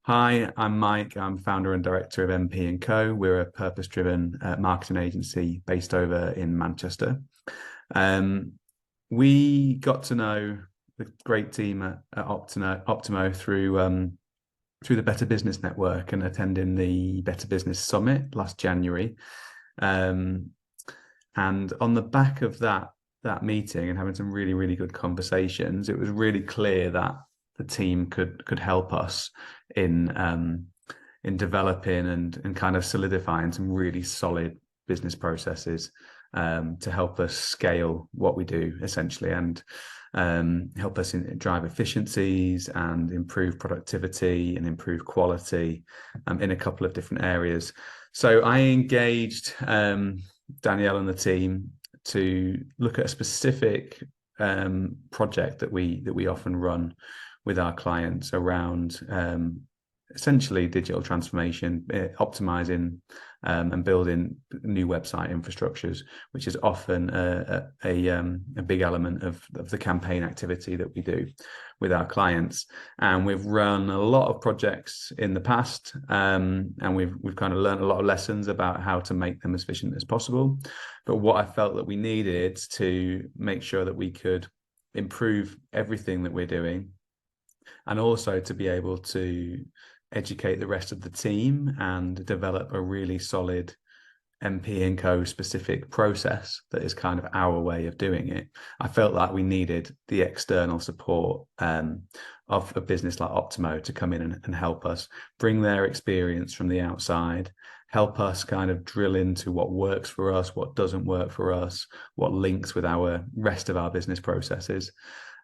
Hi, I'm Mike. I'm founder and director of MP&Co. We're a purpose-driven marketing agency based over in Manchester. Um, we got to know the great team at Optimo through the Better Business Network and attending the Better Business Summit last January. Um, and on the back of that meeting and having some really good conversations, it was really clear that the team could help us in developing and kind of solidifying some really solid business processes to help us scale what we do essentially, and help us drive efficiencies and improve productivity and improve quality in a couple of different areas. So I engaged Danielle and the team to look at a specific project that we often run with our clients around essentially digital transformation, optimizing and building new website infrastructures, which is often a big element of the campaign activity that we do with our clients. And we've run a lot of projects in the past, and we've kind of learned a lot of lessons about how to make them as efficient as possible. But what I felt that we needed to make sure that we could improve everything that we're doing, and also to be able to educate the rest of the team and develop a really solid MP&Co specific process that is kind of our way of doing it. I felt like we needed the external support of a business like Optimo to come in and help us bring their experience from the outside, help us kind of drill into what works for us, what doesn't work for us, what links with our rest of our business processes,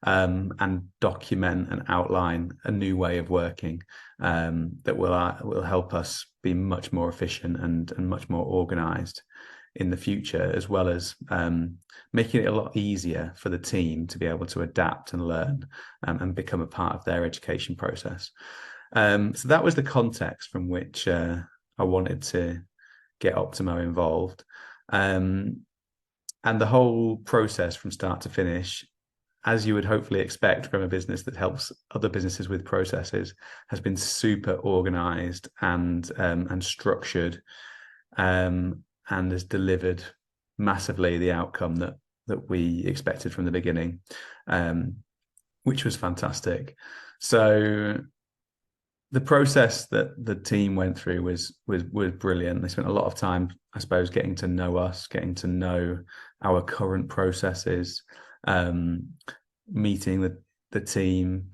and document and outline a new way of working that will help us be much more efficient and much more organized in the future, as well as making it a lot easier for the team to be able to adapt and learn and become a part of their education process. So that was the context from which I wanted to get Optimo involved. And the whole process from start to finish, as you would hopefully expect from a business that helps other businesses with processes, has been super organized and structured, and has delivered massively the outcome that we expected from the beginning, which was fantastic. So the process that the team went through was brilliant. They spent a lot of time, I suppose, getting to know us, getting to know our current processes, meeting the team,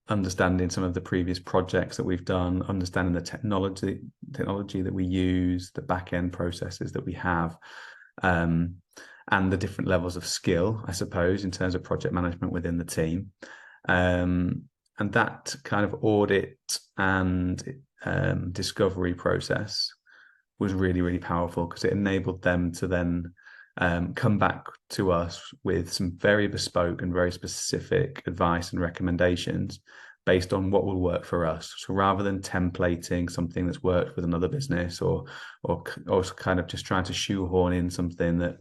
understanding some of the previous projects that we've done, understanding the technology that we use, the back end processes that we have, and the different levels of skill, I suppose, in terms of project management within the team. And that kind of audit and discovery process was really powerful, because it enabled them to then come back to us with some very bespoke and very specific advice and recommendations based on what will work for us. So rather than templating something that's worked with another business, or kind of just trying to shoehorn in something that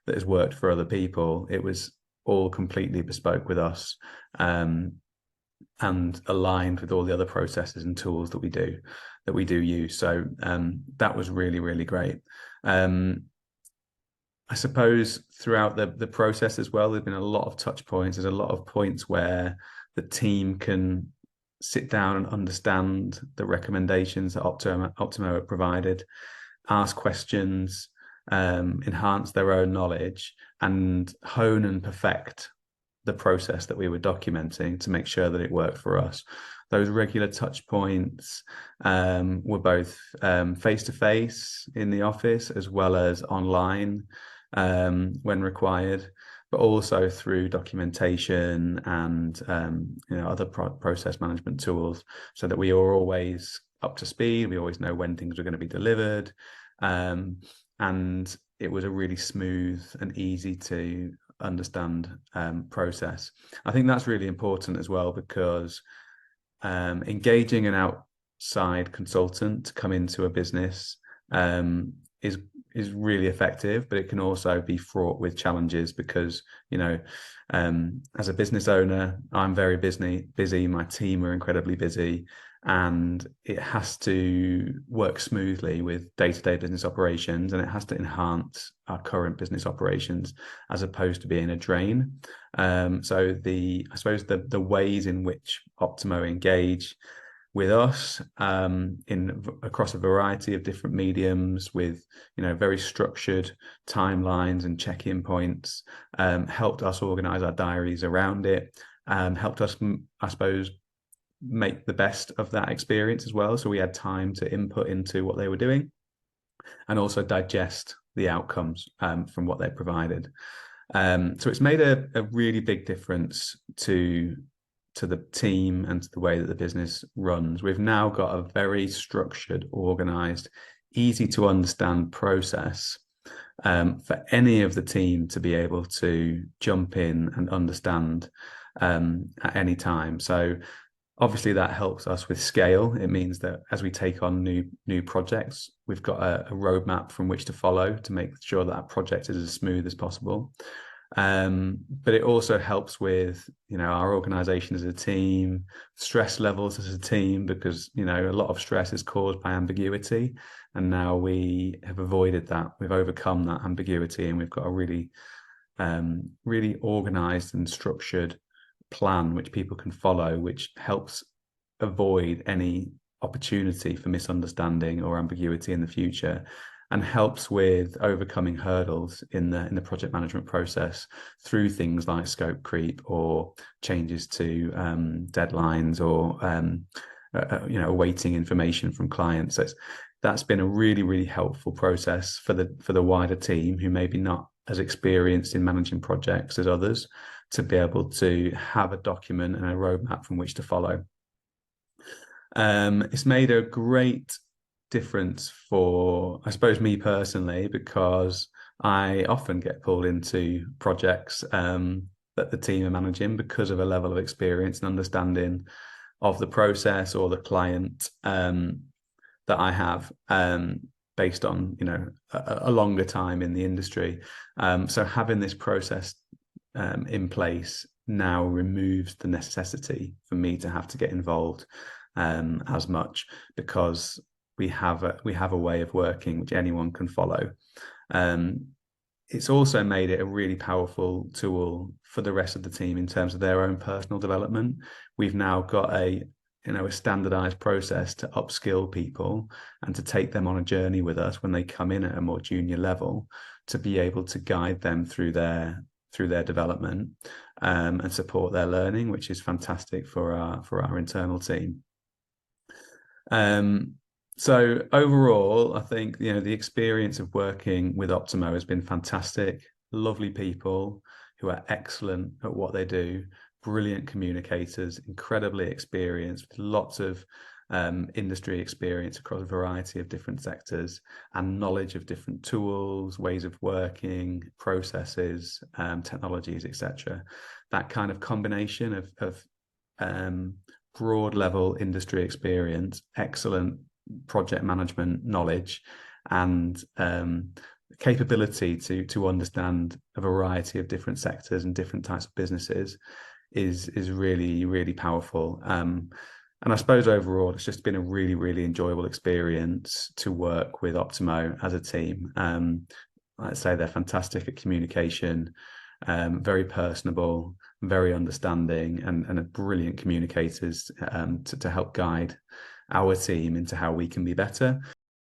has worked for other people, it was all completely bespoke with us, and aligned with all the other processes and tools that we do use. So that was really great. I suppose throughout the process as well, there's been a lot of touch points. There's a lot of points where the team can sit down and understand the recommendations that Optimo have provided, ask questions, enhance their own knowledge, and hone and perfect the process that we were documenting to make sure that it worked for us. Those regular touch points were both face-to-face in the office, as well as online when required, but also through documentation and other process management tools, so that we are always up to speed. We always know when things are going to be delivered, and it was a really smooth and easy to understand process. I think that's really important as well, because engaging an outside consultant to come into a business is is really effective, but it can also be fraught with challenges because, as a business owner, I'm very busy. My team are incredibly busy, and it has to work smoothly with day-to-day business operations, and it has to enhance our current business operations as opposed to being a drain. So I suppose the ways in which Optimo engage with us across a variety of different mediums with very structured timelines and check-in points helped us organize our diaries around it, helped us, I suppose, make the best of that experience as well. So we had time to input into what they were doing and also digest the outcomes from what they provided. So it's made a really big difference to the team and to the way that the business runs. We've now got a very structured, organized, easy to understand process for any of the team to be able to jump in and understand at any time. So obviously that helps us with scale. It means that as we take on new projects, we've got a roadmap from which to follow to make sure that our project is as smooth as possible. But it also helps with our organization as a team, stress levels as a team, because a lot of stress is caused by ambiguity, and now we have avoided that. We've overcome that ambiguity, and we've got a really organized and structured plan which people can follow, which helps avoid any opportunity for misunderstanding or ambiguity in the future, and helps with overcoming hurdles in the project management process through things like scope creep or changes to deadlines or awaiting information from clients. So that's been a really, really helpful process for the wider team who maybe not as experienced in managing projects as others, to be able to have a document and a roadmap from which to follow. It's made a great difference for, I suppose, me personally, because I often get pulled into projects that the team are managing because of a level of experience and understanding of the process or the client that I have based on a longer time in the industry. So having this process in place now removes the necessity for me to have to get involved as much, because we have a way of working which anyone can follow. It's also made it a really powerful tool for the rest of the team in terms of their own personal development. We've now got a standardized process to upskill people and to take them on a journey with us when they come in at a more junior level, to be able to guide them through their development and support their learning, which is fantastic for our internal team. So overall, I think the experience of working with Optimo has been fantastic. Lovely people who are excellent at what they do, brilliant communicators, incredibly experienced, with lots of industry experience across a variety of different sectors, and knowledge of different tools, ways of working, processes, technologies, etc. That kind of combination of broad level industry experience, excellent project management knowledge, and capability to understand a variety of different sectors and different types of businesses is really, really powerful. And I suppose overall, it's just been a really, really enjoyable experience to work with Optimo as a team. Like I say, they're fantastic at communication, very personable, very understanding, and are brilliant communicators to help guide our team into how we can be better.